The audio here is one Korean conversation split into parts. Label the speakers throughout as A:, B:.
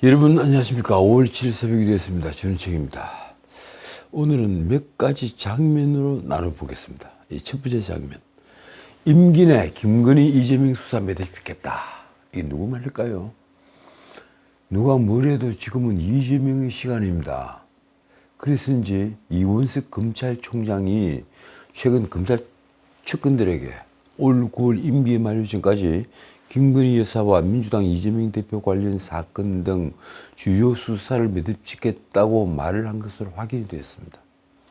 A: 여러분 안녕하십니까. 5월 7일 새벽이 되었습니다. 전우책입니다. 오늘은 몇 가지 장면으로 나눠보겠습니다. 이 첫 번째 장면, 임기 내 김건희 이재명 수사 매듭짓겠다. 이게 누구 말일까요? 누가 뭐래도 지금은 이재명의 시간입니다. 그래서인지 이원석 검찰총장이 최근 검찰 측근들에게 올 9월 임기 만료 전까지 김건희 여사와 민주당 이재명 대표 관련 사건 등 주요 수사를 매듭짓겠다고 말을 한 것으로 확인이 되었습니다.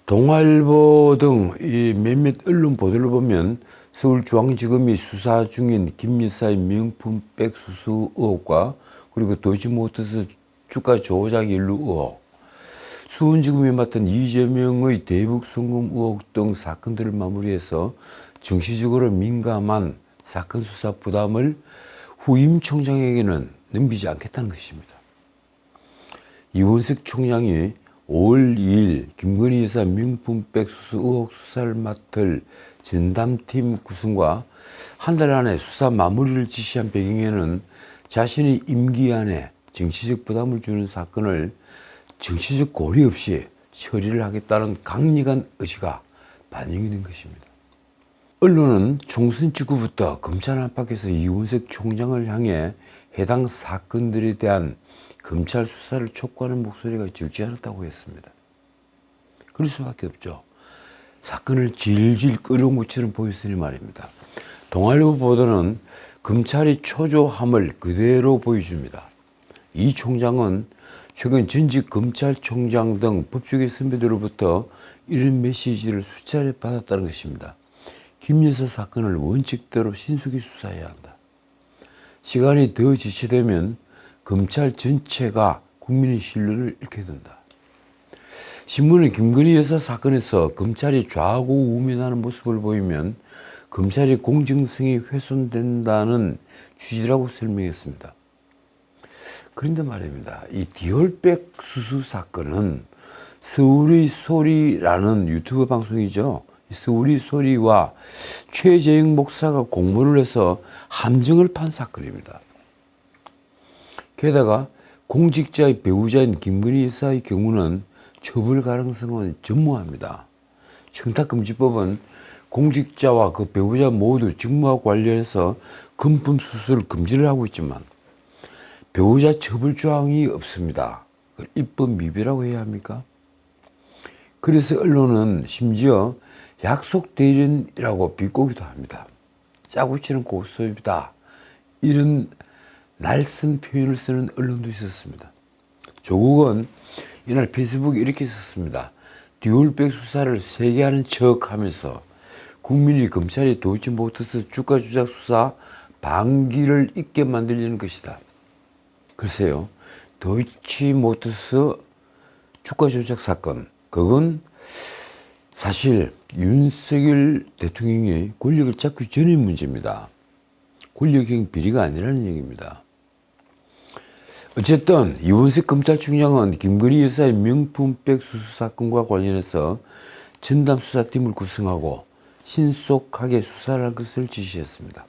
A: 동아일보 등 이 몇몇 언론 보도를 보면 서울중앙지검이 수사 중인 김 여사의 명품백 수수 의혹과 그리고 도이치모터스 주가 조작 연루 의혹, 수원지검이 맡은 이재명의 대북 송금 의혹 등 사건들을 마무리해서 정치적으로 민감한 사건 수사 부담을 후임 총장에게는 넘기지 않겠다는 것입니다. 이원석 총장이 5월 2일 김건희 여사 명품백 수수 의혹 수사를 맡을 전담팀 구성과 한 달 안에 수사 마무리를 지시한 배경에는 자신의 임기 안에 정치적 부담을 주는 사건을 정치적 고려 없이 처리를 하겠다는 강력한 의지가 반영이 된 것입니다. 언론은 총선 직후부터 검찰 안팎에서 이원석 총장을 향해 해당 사건들에 대한 검찰 수사를 촉구하는 목소리가 적지 않았다고 했습니다. 그럴 수밖에 없죠. 사건을 질질 끌어온 것처럼 보였으니 말입니다. 동아일보 보도는 검찰이 초조함을 그대로 보여줍니다. 이 총장은 최근 전직 검찰총장 등 법조계 선배들로부터 이런 메시지를 수차례 받았다는 것입니다. 김 여사 사건을 원칙대로 신속히 수사해야 한다. 시간이 더 지체되면 검찰 전체가 국민의 신뢰를 잃게 된다. 신문은 김건희 여사 사건에서 검찰이 좌고 우면하는 모습을 보이면 검찰의 공정성이 훼손된다는 취지라고 설명했습니다. 그런데 말입니다. 이 디올백 수수 사건은 서울의 소리라는 유튜브 방송이죠. 서울의 소리와 최재형 목사가 공모를 해서 함정을 판 사건입니다. 게다가 공직자의 배우자인 김건희 여사의 경우는 처벌 가능성은 전무합니다. 청탁금지법은 공직자와 그 배우자 모두 직무와 관련해서 금품 수수를 금지를 하고 있지만 배우자 처벌 조항이 없습니다. 그걸 입법 미비라고 해야 합니까? 그래서 언론은 심지어 약속 대리인이라고 비꼬기도 합니다. 짜고 치는 고소입니다. 이런 날선 표현을 쓰는 언론도 있었습니다. 조국은 이날 페이스북에 이렇게 썼습니다. 디올백 수사를 세게 하는 척 하면서 국민이 검찰이 도이치모터스 주가 조작 수사 방기를 잊게 만들려는 것이다. 글쎄요, 도이치모터스 주가 조작 사건, 그건 사실 윤석열 대통령이 권력을 잡기 전의 문제입니다. 권력형 비리가 아니라는 얘기입니다. 어쨌든 이원석 검찰총장은 김건희 여사의 명품백 수수 사건과 관련해서 전담수사팀을 구성하고 신속하게 수사를 할 것을 지시했습니다.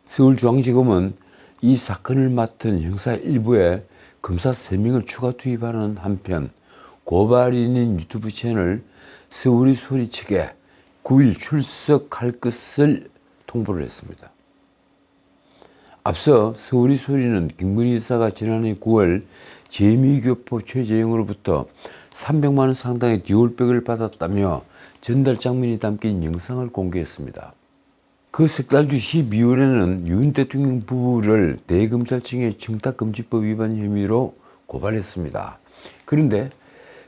A: 서울중앙지검은 이 사건을 맡은 형사 일부에 검사 3명을 추가 투입하는 한편 고발인인 유튜브 채널 서울의 소리 측에 9일 출석할 것을 통보를 했습니다. 앞서 서울의 소리는 김건희 여사가 지난해 9월 재미교포 최재형으로부터 300만 원 상당의 디올백을 받았다며 전달 장면이 담긴 영상을 공개했습니다. 그 석 달 뒤 12월에는 윤 대통령 부부를 대검찰청의 청탁금지법 위반 혐의로 고발했습니다. 그런데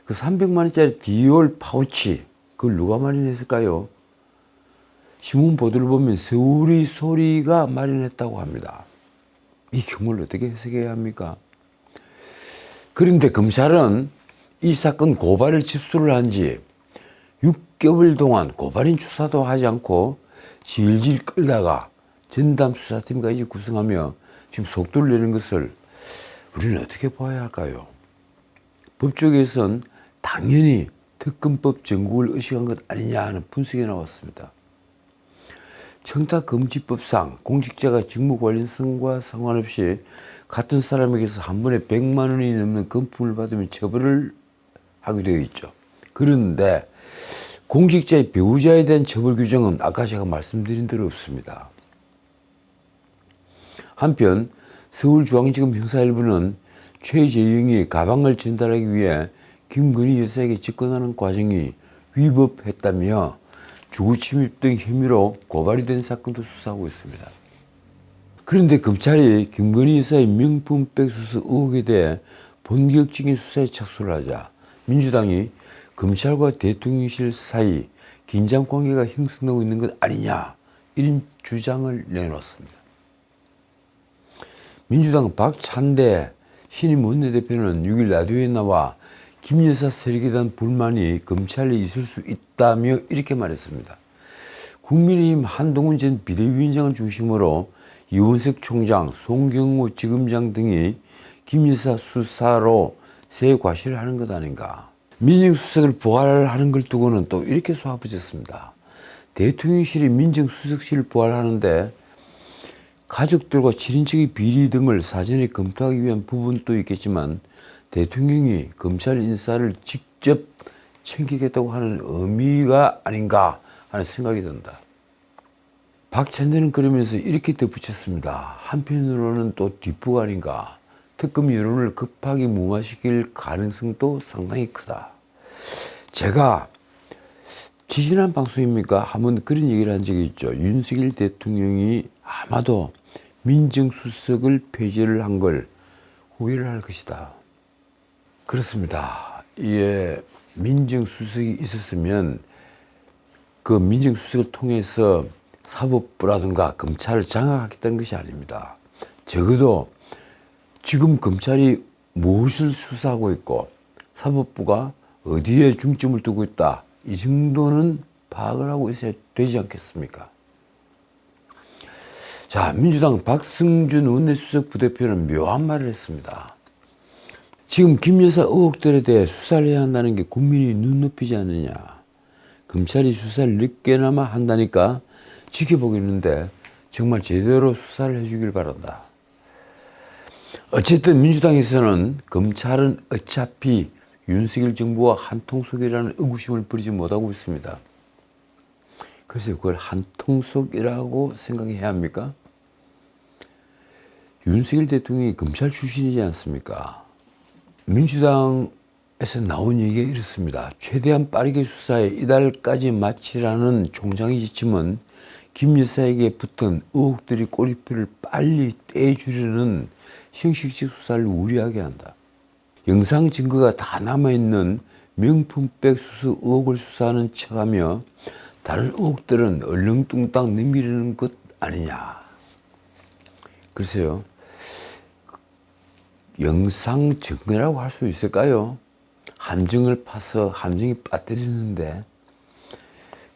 A: 그 300만 원짜리 디올 파우치, 그걸 누가 마련했을까요? 신문 보도를 보면 서울의 소리가 마련했다고 합니다. 이 경우를 어떻게 해석해야 합니까? 그런데 검찰은 이 사건 고발을 접수를 한 지 6개월 동안 고발인 수사도 하지 않고 질질 끌다가 전담 수사팀까지 구성하며 지금 속도를 내는 것을 우리는 어떻게 봐야 할까요? 법조계에선 당연히 특검법 전국을 의식한 것 아니냐 하는 분석이 나왔습니다. 청탁금지법상 공직자가 직무 관련성과 상관없이 같은 사람에게서 한 번에 100만 원이 넘는 금품을 받으면 처벌을 하게 되어 있죠. 그런데 공직자의 배우자에 대한 처벌 규정은 아까 제가 말씀드린 대로 없습니다. 한편 서울중앙지검 형사1부는 최재영이 가방을 전달하기 위해 김건희 여사에게 접근하는 과정이 위법했다며 주거침입 등 혐의로 고발이 된 사건도 수사하고 있습니다. 그런데 검찰이 김건희 여사의 명품 백수수 의혹에 대해 본격적인 수사에 착수를 하자 민주당이 검찰과 대통령실 사이 긴장관계가 형성되고 있는 것 아니냐, 이런 주장을 내놓았습니다. 민주당 박찬대 신임 원내대표는 6일 라디오에 나와 김 여사 세력에 대한 불만이 검찰에 있을 수 있다며 이렇게 말했습니다. 국민의힘 한동훈 전 비대위원장을 중심으로 이원석 총장, 송경호 지검장 등이 김 여사 수사로 새 과시를 하는 것 아닌가. 민정수석을 부활하는 걸 두고는 또 이렇게 쏘아붙였습니다. 대통령실이 민정수석실을 부활하는데 가족들과 친인척의 비리 등을 사전에 검토하기 위한 부분도 있겠지만 대통령이 검찰 인사를 직접 챙기겠다고 하는 의미가 아닌가 하는 생각이 든다. 박찬대는 그러면서 이렇게 덧붙였습니다. 한편으로는 또 뒷부가 아닌가. 특검 여론을 급하게 무마시킬 가능성도 상당히 크다. 제가 지지난 방송입니까? 한번 그런 얘기를 한 적이 있죠. 윤석열 대통령이 아마도 민정수석을 폐지를 한 걸 후회를 할 것이다. 그렇습니다. 이에 민정수석이 있었으면 그 민정수석을 통해서 사법부라든가 검찰을 장악하겠다는 것이 아닙니다. 적어도 지금 검찰이 무엇을 수사하고 있고 사법부가 어디에 중점을 두고 있다, 이 정도는 파악을 하고 있어야 되지 않겠습니까? 자, 민주당 박승준 원내수석 부대표는 묘한 말을 했습니다. 지금 김 여사 의혹들에 대해 수사를 해야 한다는 게 국민이 눈높이지 않느냐. 검찰이 수사를 늦게나마 한다니까 지켜보겠는데 정말 제대로 수사를 해주길 바란다. 어쨌든 민주당에서는 검찰은 어차피 윤석열 정부와 한통속이라는 의구심을 버리지 못하고 있습니다. 글쎄요, 그걸 한통속이라고 생각해야 합니까? 윤석열 대통령이 검찰 출신이지 않습니까? 민주당에서 나온 얘기가 이렇습니다. 최대한 빠르게 수사해 이달까지 마치라는 총장의 지침은 김 여사에게 붙은 의혹들이 꼬리표를 빨리 떼주려는 형식적 수사를 우려하게 한다. 영상 증거가 다 남아있는 명품백 수수 의혹을 수사하는 척하며 다른 의혹들은 얼렁뚱땅 넘기려는 것 아니냐. 글쎄요, 영상 증거라고 할 수 있을까요? 함정을 파서 함정이 빠뜨리는데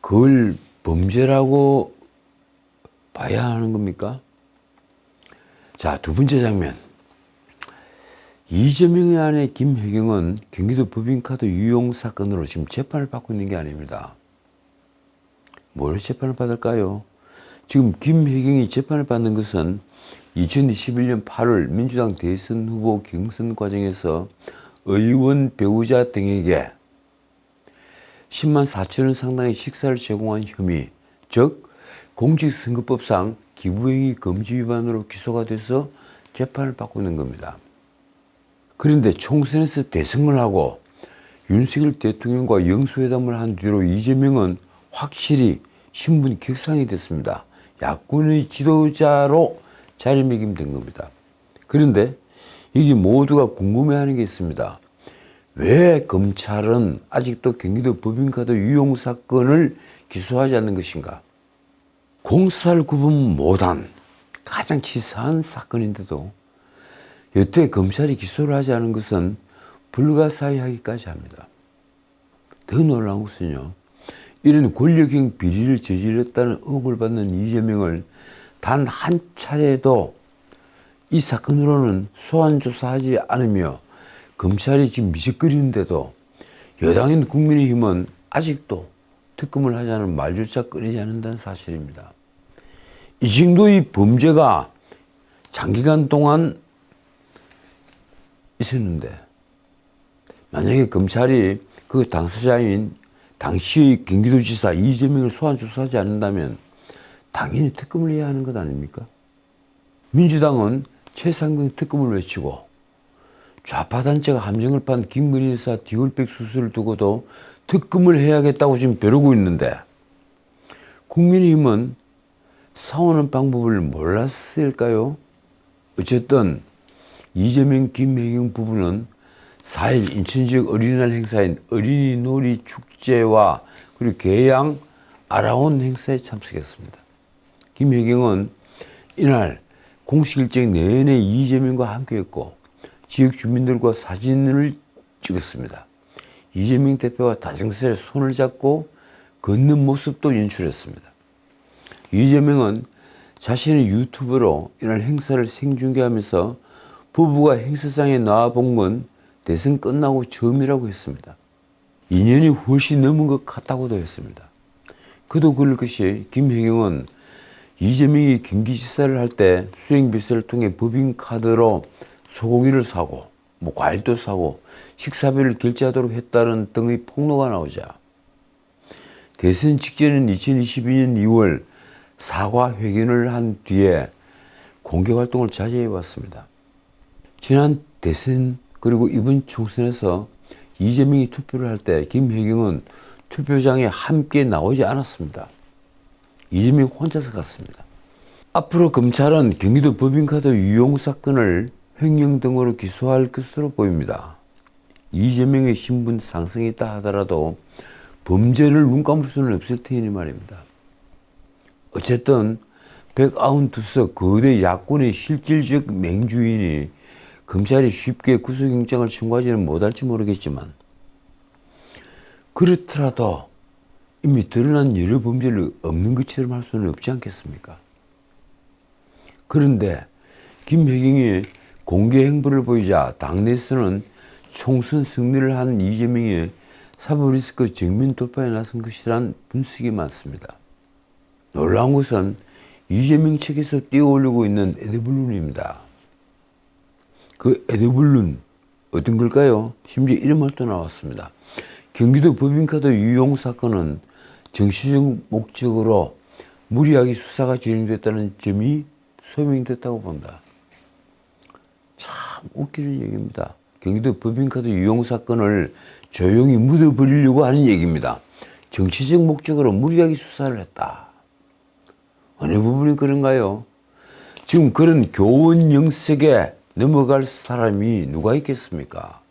A: 그걸 범죄라고 봐야 하는 겁니까? 자, 두 번째 장면. 이재명의 아내 김혜경은 경기도 법인카드 유용 사건으로 지금 재판을 받고 있는 게 아닙니다. 뭘 재판을 받을까요? 지금 김혜경이 재판을 받는 것은 2021년 8월 민주당 대선 후보 경선 과정에서 의원 배우자 등에게 10만 4천 원 상당의 식사를 제공한 혐의, 즉 공직선거법상 기부행위 금지 위반으로 기소가 돼서 재판을 받고 있는 겁니다. 그런데 총선에서 대승을 하고 윤석열 대통령과 영수회담을 한 뒤로 이재명은 확실히 신분 격상이 됐습니다. 야권의 지도자로 자리매김된 겁니다. 그런데 이게 모두가 궁금해하는 게 있습니다. 왜 검찰은 아직도 경기도 법인카드 유용 사건을 기소하지 않는 것인가? 공수사를 구분 못한 가장 치사한 사건인데도 여태 검찰이 기소를 하지 않은 것은 불가사의하기까지 합니다. 더 놀라운 것은요, 이런 권력형 비리를 저질렀다는 의혹을 받는 이재명을 단 한 차례도 이 사건으로는 소환 조사하지 않으며 검찰이 지금 미적거리는데도 여당인 국민의힘은 아직도 특검을 하자는 말조차 꺼내지 않는다는 사실입니다. 이 정도의 범죄가 장기간 동안 있었는데 만약에 검찰이 그 당사자인 당시의 경기도지사 이재명을 소환 조사하지 않는다면 당연히 특검을 해야 하는 것 아닙니까? 민주당은 최상병 특검을 외치고 좌파 단체가 함정을 판 김건희 여사 디올백 수술을 두고도 특검을 해야겠다고 지금 벼르고 있는데 국민의힘은 싸우는 방법을 몰랐을까요? 어쨌든 이재명, 김혜경 부부는 4일 인천 지역 어린이날 행사인 어린이 놀이 축제와 그리고 계양 아라온 행사에 참석했습니다. 김혜경은 이날 공식 일정 내내 이재명과 함께했고 지역 주민들과 사진을 찍었습니다. 이재명 대표와 다정스레 손을 잡고 걷는 모습도 연출했습니다. 이재명은 자신의 유튜브로 이날 행사를 생중계하면서 부부가 행사장에 나와본 건 대선 끝나고 처음이라고 했습니다. 2년이 훨씬 넘은 것 같다고도 했습니다. 그도 그럴 것이 김혜경은 이재명이 경기지사를 할 때 수행비서를 통해 법인카드로 소고기를 사고 과일도 사고 식사비를 결제하도록 했다는 등의 폭로가 나오자 대선 직전인 2022년 2월 사과 회견을 한 뒤에 공개 활동을 자제해 왔습니다. 지난 대선 그리고 이번 총선에서 이재명이 투표를 할 때 김혜경은 투표장에 함께 나오지 않았습니다. 이재명 혼자서 갔습니다. 앞으로 검찰은 경기도 법인카드 유용 사건을 횡령 등으로 기소할 것으로 보입니다. 이재명의 신분 상승이 있다 하더라도 범죄를 눈 감을 수는 없을 테니 말입니다. 어쨌든 192석 거대 야권의 실질적 맹주인이 검찰이 쉽게 구속영장을 청구하지는 못할지 모르겠지만 그렇더라도 이미 드러난 여러 범죄를 없는 것처럼 할 수는 없지 않겠습니까? 그런데 김혜경이 공개 행보를 보이자 당내에서는 총선 승리를 한 이재명이 사법리스크 정면 돌파에 나선 것이란 분석이 많습니다. 놀라운 것은 이재명 측에서 띄워올리고 있는 에드블룬입니다. 그 에드블룬 어떤 걸까요? 심지어 이런 말도 나왔습니다. 경기도 법인카드 유용 사건은 정치적 목적으로 무리하게 수사가 진행됐다는 점이 소명됐다고 본다. 참 웃기는 얘기입니다. 경기도 법인카드 유용 사건을 조용히 묻어버리려고 하는 얘기입니다. 정치적 목적으로 무리하게 수사를 했다. 어느 부분이 그런가요? 지금 그런 교원 영색에 넘어갈 사람이 누가 있겠습니까?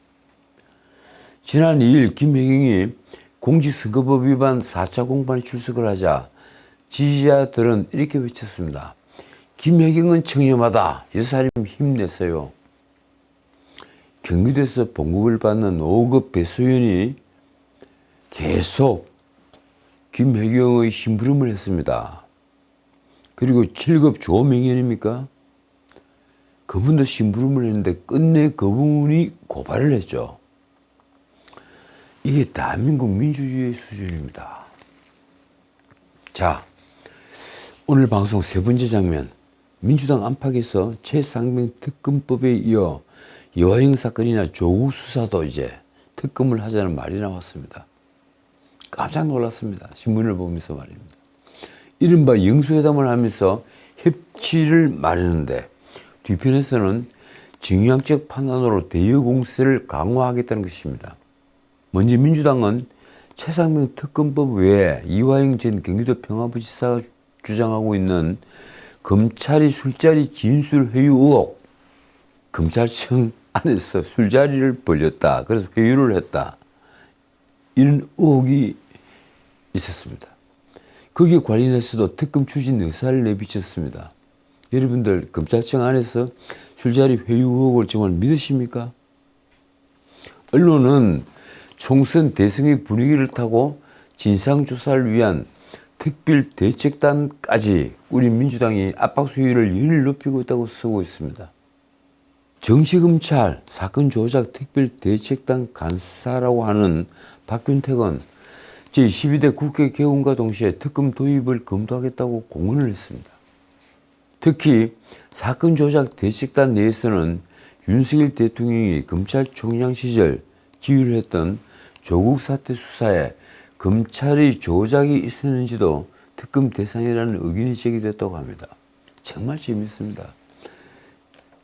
A: 지난 2일 김혜경이 공직선거법 위반 4차 공판에 출석을 하자 지지자들은 이렇게 외쳤습니다. 김혜경은 청렴하다. 여사님 힘내세요. 경기도에서 봉급을 받는 5급 배소연이 계속 김혜경의 심부름을 했습니다. 그리고 7급 조명현입니까? 그분도 심부름을 했는데 끝내 그분이 고발을 했죠. 이게 대한민국 민주주의의 수준입니다. 자, 오늘 방송 세 번째 장면. 민주당 안팎에서 최상병 특검법에 이어 여화영 사건이나 조국 수사도 이제 특검을 하자는 말이 나왔습니다. 깜짝 놀랐습니다. 신문을 보면서 말입니다. 이른바 영수회담을 하면서 협치를 말했는데 뒤편에서는 정략적 판단으로 대여 공세를 강화하겠다는 것입니다. 먼저 민주당은 최상병 특검법 외에 이화영 전 경기도 평화부지사가 주장하고 있는 검찰이 술자리 진술 회유 의혹, 검찰청 안에서 술자리를 벌였다. 그래서 회유를 했다. 이런 의혹이 있었습니다. 거기에 관련해서도 특검 추진 의사를 내비쳤습니다. 여러분들 검찰청 안에서 술자리 회유 의혹을 정말 믿으십니까? 언론은 총선 대선의 분위기를 타고 진상조사를 위한 특별대책단까지 우리 민주당이 압박수위를 연일 높이고 있다고 쓰고 있습니다. 정치검찰 사건 조작 특별대책단 간사라고 하는 박균택은 제12대 국회 개원과 동시에 특검 도입을 검토하겠다고 공언을 했습니다. 특히 사건 조작 대책단 내에서는 윤석열 대통령이 검찰총장 시절 지휘를 했던 조국 사태 수사에 검찰의 조작이 있었는지도 특검 대상이라는 의견이 제기됐다고 합니다. 정말 재밌습니다.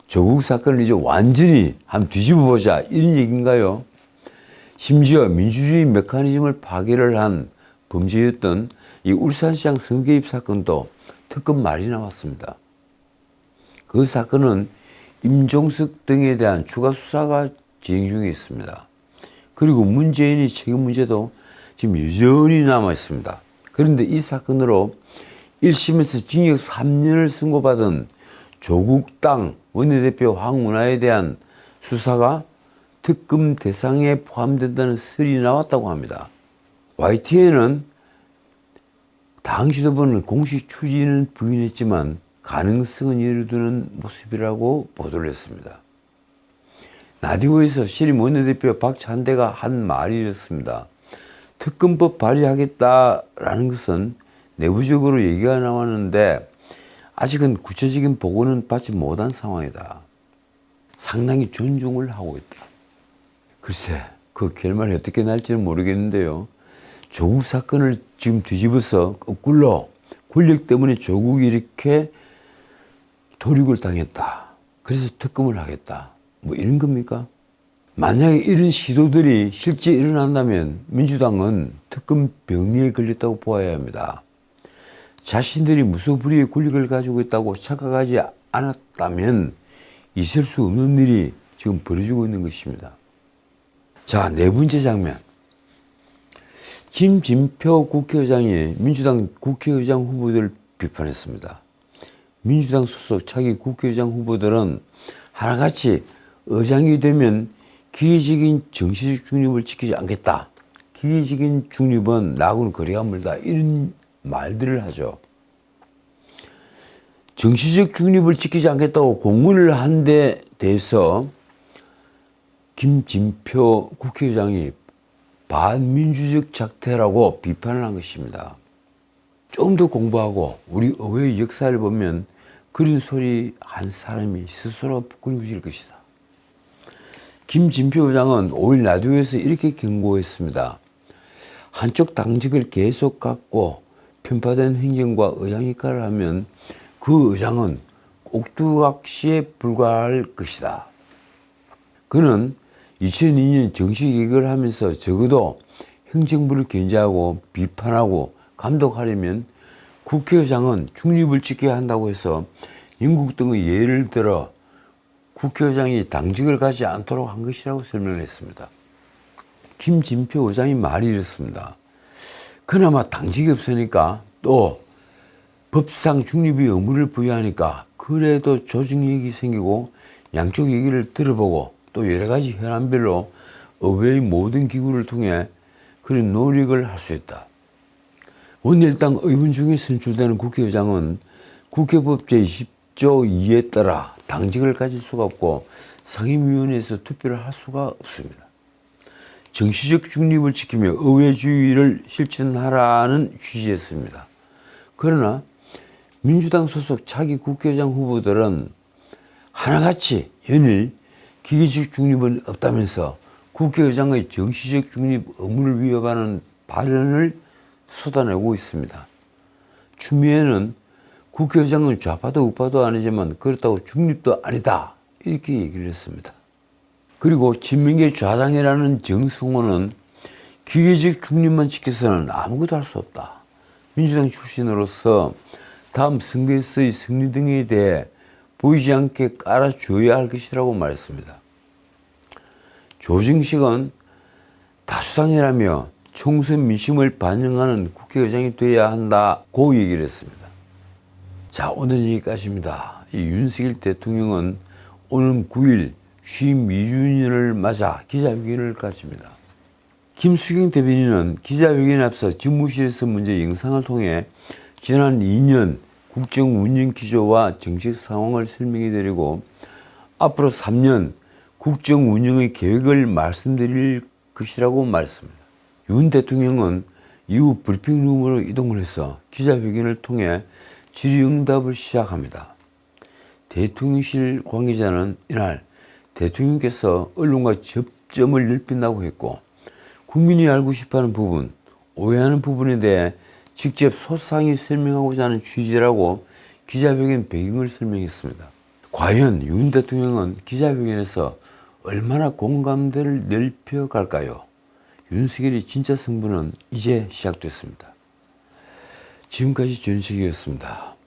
A: 조국 사건을 이제 완전히 한번 뒤집어보자 이런 얘기인가요? 심지어 민주주의 메커니즘을 파괴를 한 범죄였던 이 울산시장 선거개입 사건도 특검 말이 나왔습니다. 그 사건은 임종석 등에 대한 추가 수사가 진행 중에 있습니다. 그리고 문재인의 책임 문제도 지금 여전히 남아 있습니다. 그런데 이 사건으로 1심에서 징역 3년을 선고받은 조국 땅 원내대표 황운하에 대한 수사가 특검 대상에 포함된다는 설이 나왔다고 합니다. YTN은 당 지도부는 공식 추진은 부인했지만 가능성은 열어두는 모습이라고 보도를 했습니다. 라디오에서 신임 원내대표 박찬대가 한 말이 이렇습니다. 특검법 발의하겠다라는 것은 내부적으로 얘기가 나왔는데 아직은 구체적인 보고는 받지 못한 상황이다. 상당히 존중을 하고 있다. 글쎄, 그 결말이 어떻게 날지는 모르겠는데요. 조국 사건을 지금 뒤집어서 거꾸로 권력 때문에 조국이 이렇게 도륙을 당했다. 그래서 특검을 하겠다. 뭐 이런 겁니까? 만약에 이런 시도들이 실제 일어난다면 민주당은 특검 병리에 걸렸다고 보아야 합니다. 자신들이 무소불위의 권력을 가지고 있다고 착각하지 않았다면 있을 수 없는 일이 지금 벌어지고 있는 것입니다. 자, 네 번째 장면. 김진표 국회의장이 민주당 국회의장 후보들을 비판했습니다. 민주당 소속 차기 국회의장 후보들은 하나같이 의장이 되면 기계적인 정치적 중립을 지키지 않겠다. 기계적인 중립은 나하고는 거리가 멀다. 이런 말들을 하죠. 정치적 중립을 지키지 않겠다고 공언을 한 데 대해서 김진표 국회의장이 반민주적 작태라고 비판을 한 것입니다. 좀 더 공부하고 우리 의회의 역사를 보면 그런 소리 한 사람이 스스로 부끄러워질 것이다. 김진표 의장은 5일 라디오에서 이렇게 경고했습니다. 한쪽 당직을 계속 갖고 편파된 행정과 의장 역할을 하면 그 의장은 꼭두각시에 불과할 것이다. 그는 2002년 정치개혁을 하면서 적어도 행정부를 견제하고 비판하고 감독하려면 국회의장은 중립을 지켜야 한다고 해서 영국 등의 예를 들어 국회의장이 당직을 가지 않도록 한 것이라고 설명을 했습니다. 김진표 의장이 말이 이렇습니다. 그나마 당직이 없으니까 또 법상 중립의 의무를 부여하니까 그래도 조직 얘기 생기고 양쪽 얘기를 들어보고 또 여러 가지 현안별로 의회의 모든 기구를 통해 그런 노력을 할 수 있다. 원내일당 의원 중에 선출되는 국회의장은 국회법 제20조 2에 따라 당직을 가질 수가 없고 상임위원회에서 투표를 할 수가 없습니다. 정치적 중립을 지키며 의회주의를 실천하라는 취지였습니다. 그러나 민주당 소속 차기 국회의장 후보들은 하나같이 연일 기계적 중립은 없다면서 국회의장의 정치적 중립 의무를 위협하는 발언을 쏟아내고 있습니다. 추미애는 국회의장은 좌파도 우파도 아니지만 그렇다고 중립도 아니다 이렇게 얘기를 했습니다. 그리고 친명계 좌장이라는 정승호는 기계적 중립만 지켜서는 아무것도 할 수 없다. 민주당 출신으로서 다음 선거에서의 승리 등에 대해 보이지 않게 깔아줘야 할 것이라고 말했습니다. 조정식은 다수당이라며 총선 민심을 반영하는 국회의장이 돼야 한다고 얘기를 했습니다. 자, 오늘 여기까지입니다. 이 윤석열 대통령은 오는 9일 취임 2주년을 맞아 기자회견을 가집니다. 김수경 대변인은 기자회견에 앞서 집무실에서 먼저 영상을 통해 지난 2년 국정 운영 기조와 정책 상황을 설명해 드리고 앞으로 3년 국정 운영의 계획을 말씀드릴 것이라고 말했습니다. 윤 대통령은 이후 브리핑룸으로 이동을 해서 기자회견을 통해 질의응답을 시작합니다. 대통령실 관계자는 이날 대통령께서 언론과 접점을 넓힌다고 했고, 국민이 알고 싶어하는 부분, 오해하는 부분에 대해 직접 소상히 설명하고자 하는 취지라고 기자회견 배경을 설명했습니다. 과연 윤 대통령은 기자회견에서 얼마나 공감대를 넓혀갈까요? 윤석열의 진짜 승부는 이제 시작됐습니다. 지금까지 전식이었습니다.